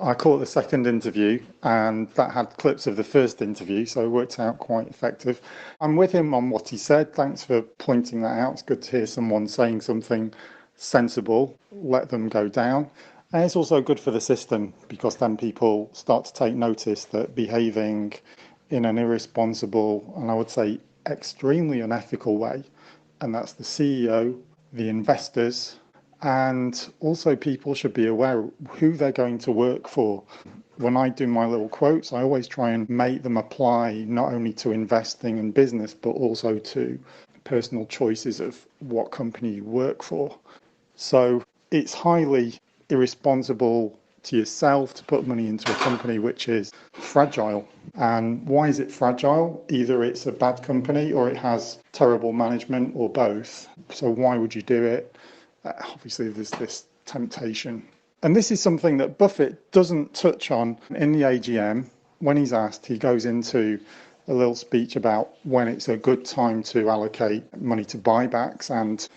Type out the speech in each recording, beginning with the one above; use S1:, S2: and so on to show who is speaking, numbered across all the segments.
S1: I caught the second interview and that had clips of the first interview, so it worked out quite effective. I'm with him on what he said. Thanks for pointing that out. It's good to hear someone saying something sensible, let them go down. And it's also good for the system because then people start to take notice that behaving in an irresponsible and I would say extremely unethical way, and that's the CEO, the investors, and also people should be aware of who they're going to work for. When I do my little quotes, I always try and make them apply not only to investing and business, but also to personal choices of what company you work for. So it's highly irresponsible to yourself to put money into a company which is fragile. And why is it fragile? Either it's a bad company or it has terrible management or both. So why would you do it? Obviously, there's this temptation. And this is something that Buffett doesn't touch on in the AGM. When he's asked, he goes into a little speech about when it's a good time to allocate money to buybacks and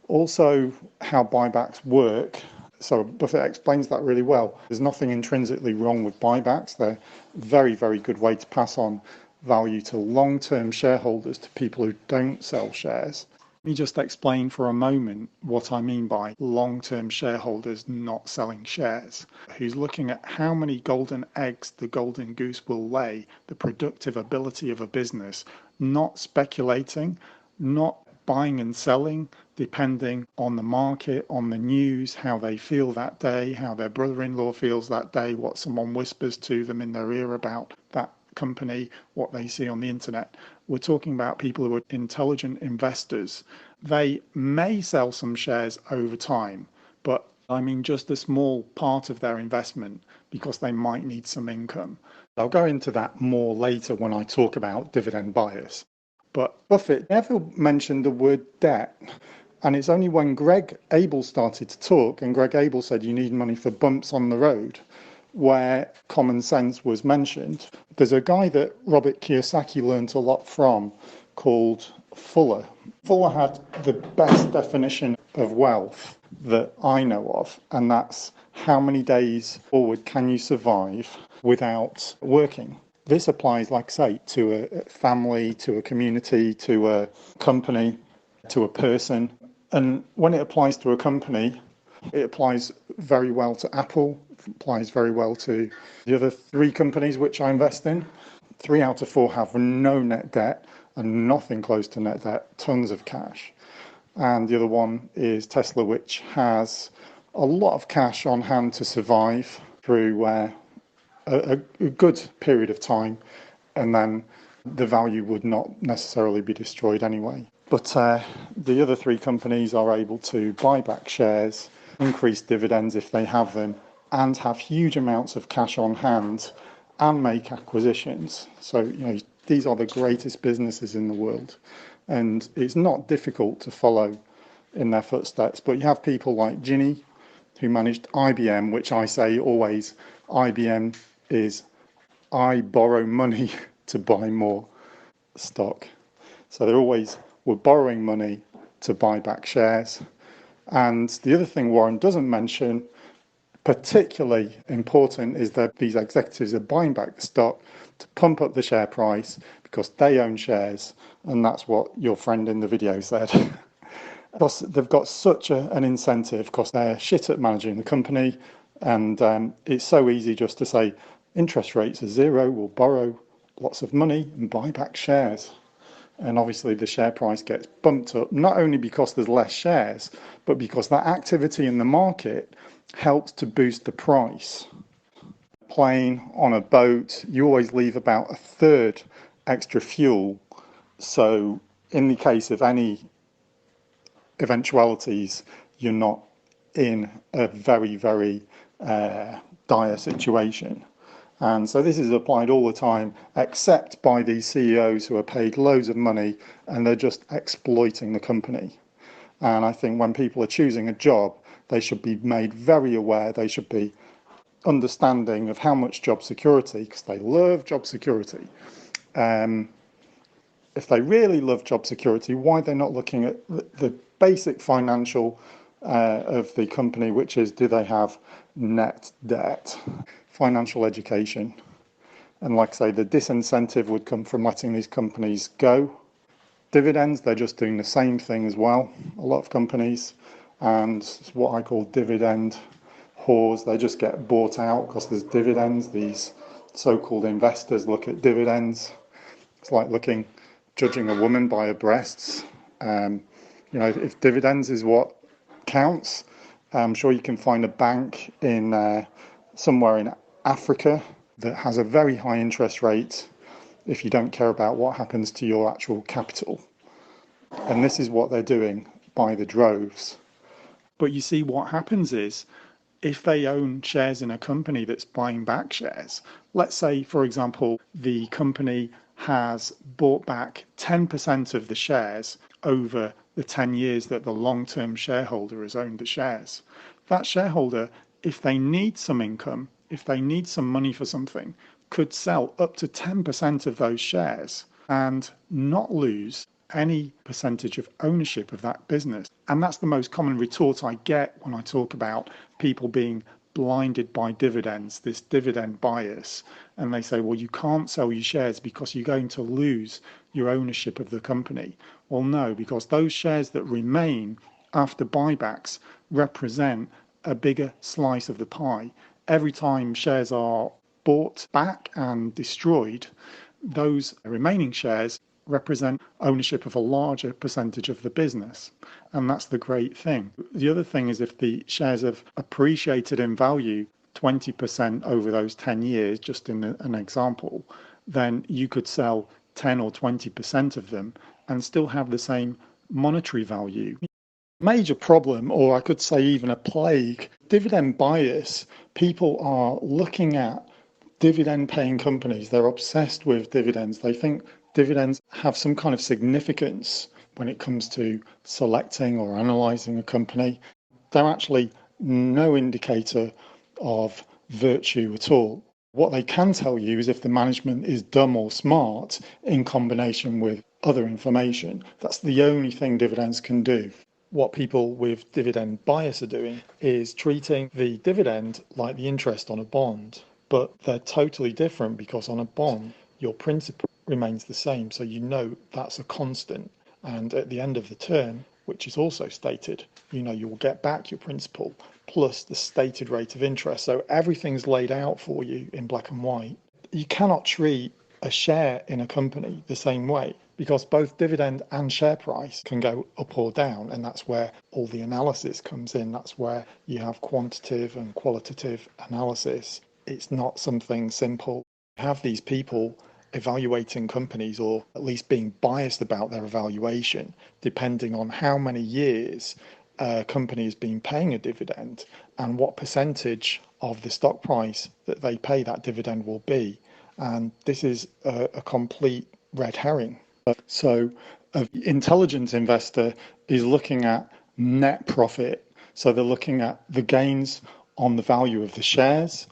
S1: also how buybacks work. So Buffett explains that really well. There's nothing intrinsically wrong with buybacks. They're a very, very good way to pass on value to long-term shareholders, to people who don't sell shares. Let me just explain for a moment what I mean by long-term shareholders not selling shares. Who's looking at how many golden eggs the golden goose will lay, the productive ability of a business, not speculating, not buying and selling depending on the market, on the news, how they feel that day, how their brother-in-law feels that day, what someone whispers to them in their ear about that company, what they see on the internet. We're talking about people who are intelligent investors. They may sell some shares over time, but I mean just a small part of their investment because they might need some income. I'll go into that more later when I talk about dividend bias. But Buffett never mentioned the word debt. And it's only when Greg Abel started to talk, and Greg Abel said you need money for bumps on the road, where common sense was mentioned. There's a guy that Robert Kiyosaki learned a lot from called Fuller. Fuller had the best definition of wealth that I know of, and that's how many days forward can you survive without working. This applies, like I say, to a family, to a community, to a company, to a person. And when it applies to a company, it applies very well to Apple, it applies very well to the other 3 companies which I invest in. 3 out of 4 have no net debt and nothing close to net debt, tons of cash. And the other one is Tesla, which has a lot of cash on hand to survive through a good period of time, and then the value would not necessarily be destroyed anyway. But the other 3 companies are able to buy back shares, increase dividends if they have them, and have huge amounts of cash on hand and make acquisitions. So, these are the greatest businesses in the world. And it's not difficult to follow in their footsteps. But you have people like Ginny, who managed IBM, which I say always, IBM is I borrow money to buy more stock. So they're always, we're borrowing money to buy back shares. And the other thing Warren doesn't mention, particularly important, is that these executives are buying back the stock to pump up the share price because they own shares. And that's what your friend in the video said. Because they've got such an incentive because they're shit at managing the company. And it's so easy just to say, interest rates are 0, we'll borrow lots of money and buy back shares. And obviously the share price gets bumped up, not only because there's less shares, but because that activity in the market helps to boost the price. Plane, on a boat, you always leave about 1/3 extra fuel. So in the case of any eventualities, you're not in a very, very dire situation. And so this is applied all the time, except by these CEOs who are paid loads of money and they're just exploiting the company. And I think when people are choosing a job, they should be made very aware, they should be understanding of how much job security, because they love job security. If they really love job security, why they're not looking at the basic financial of the company, which is, do they have net debt? Financial education. And like I say, the disincentive would come from letting these companies go. Dividends, they're just doing the same thing as well, a lot of companies, and it's what I call dividend whores. They just get bought out because there's dividends. These so-called investors look at dividends. It's like judging a woman by her breasts. If dividends is what counts, I'm sure you can find a bank in somewhere in Africa that has a very high interest rate if you don't care about what happens to your actual capital. And this is what they're doing by the droves. But you see, what happens is, if they own shares in a company that's buying back shares, let's say, for example, the company has bought back 10% of the shares over the 10 years that the long-term shareholder has owned the shares. That shareholder, if they need some income, if they need some money for something, could sell up to 10% of those shares and not lose any percentage of ownership of that business. And that's the most common retort I get when I talk about people being blinded by dividends, this dividend bias. And they say, well, you can't sell your shares because you're going to lose your ownership of the company. Well, no, because those shares that remain after buybacks represent a bigger slice of the pie. Every time shares are bought back and destroyed, those remaining shares represent ownership of a larger percentage of the business. And that's the great thing. The other thing is, if the shares have appreciated in value 20% over those 10 years, just in an example, then you could sell 10 or 20% of them and still have the same monetary value. Major problem, or I could say even a plague, dividend bias. People are looking at dividend paying companies. They're obsessed with dividends. They think dividends have some kind of significance when it comes to selecting or analysing a company. They're actually no indicator of virtue at all. What they can tell you is if the management is dumb or smart in combination with other information. That's the only thing dividends can do. What people with dividend bias are doing is treating the dividend like the interest on a bond, but they're totally different, because on a bond, your principal remains the same, so you know that's a constant. And at the end of the term, which is also stated, you know you will get back your principal plus the stated rate of interest. So everything's laid out for you in black and white. You cannot treat a share in a company the same way, because both dividend and share price can go up or down, and that's where all the analysis comes in. That's where you have quantitative and qualitative analysis. It's not something simple. You have these people evaluating companies, or at least being biased about their evaluation, depending on how many years a company has been paying a dividend and what percentage of the stock price that they pay that dividend will be. And this is a complete red herring. So an intelligent investor is looking at net profit. So they're looking at the gains on the value of the shares.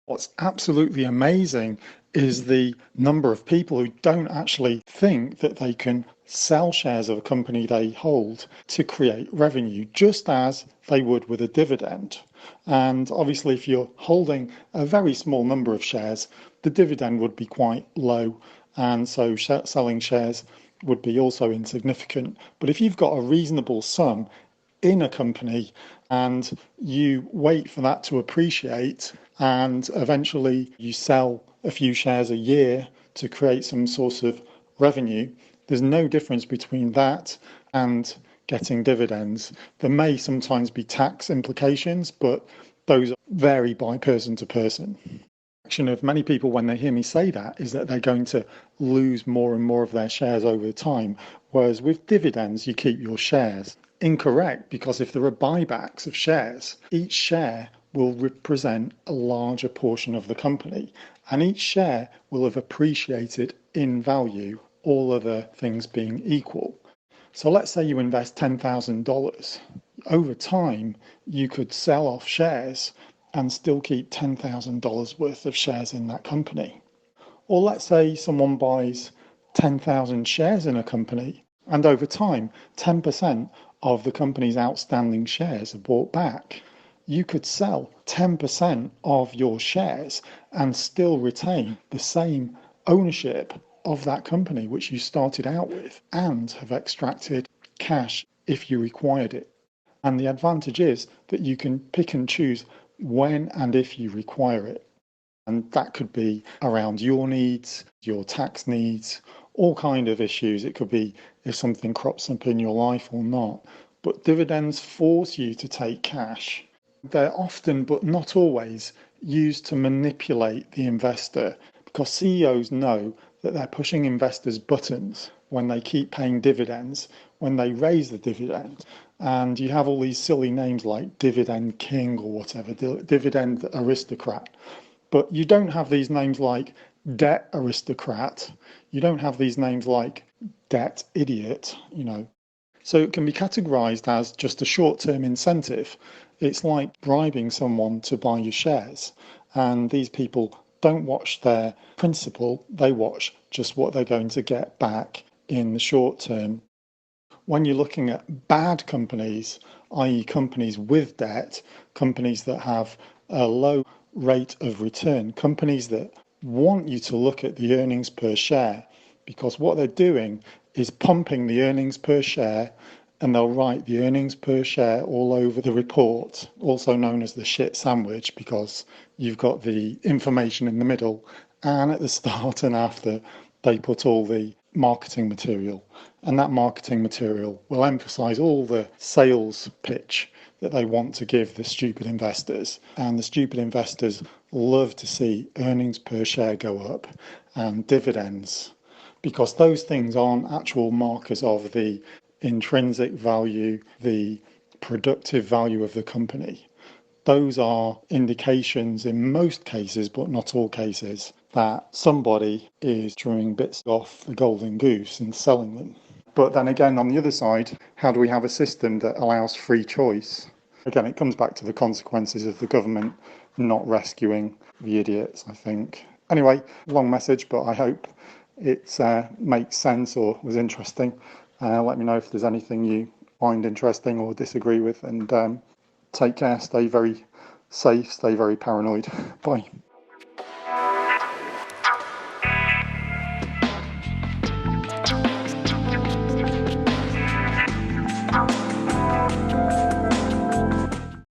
S1: What's absolutely amazing is the number of people who don't actually think that they can sell shares of a company they hold to create revenue, just as they would with a dividend. And obviously, if you're holding a very small number of shares, the dividend would be quite low, and so selling shares would be also insignificant. But if you've got a reasonable sum in a company and you wait for that to appreciate, and eventually you sell a few shares a year to create some sort of revenue, there's no difference between that and getting dividends. There may sometimes be tax implications, but those vary by person to person. The reaction of many people when they hear me say that is that they're going to lose more and more of their shares over time, whereas with dividends you keep your shares. Incorrect, because if there are buybacks of shares, each share will represent a larger portion of the company, and each share will have appreciated in value, all other things being equal. So let's say you invest $10,000. Over time, you could sell off shares and still keep $10,000 worth of shares in that company. Or let's say someone buys 10,000 shares in a company, and over time, 10% of the company's outstanding shares are bought back. You could sell 10% of your shares and still retain the same ownership of that company which you started out with and have extracted cash if you required it. And the advantage is that you can pick and choose when and if you require it. And that could be around your needs, your tax needs, all kind of issues. It could be if something crops up in your life or not. But dividends force you to take cash. They're often, but not always, used to manipulate the investor because CEOs know that they're pushing investors' buttons when they keep paying dividends, when they raise the dividend. And you have all these silly names like Dividend King or whatever, Dividend Aristocrat. But you don't have these names like Debt Aristocrat. You don't have these names like Debt Idiot, So it can be categorized as just a short-term incentive. It's like bribing someone to buy your shares. And these people don't watch their principal, they watch just what they're going to get back in the short term. When you're looking at bad companies, i.e. companies with debt, companies that have a low rate of return, companies that want you to look at the earnings per share, because what they're doing is pumping the earnings per share, and they'll write the earnings per share all over the report, also known as the shit sandwich, because you've got the information in the middle and at the start and after they put all the marketing material. And that marketing material will emphasize all the sales pitch that they want to give the stupid investors. And the stupid investors love to see earnings per share go up and dividends, because those things aren't actual markers of the intrinsic value, the productive value of the company. Those are indications in most cases, but not all cases, that somebody is drawing bits off the golden goose and selling them. But then again, on the other side, how do we have a system that allows free choice? Again, it comes back to the consequences of the government not rescuing the idiots, I think. Anyway, long message, but I hope it makes sense or was interesting. Let me know if there's anything you find interesting or disagree with, and take care, stay very safe, stay very paranoid. Bye.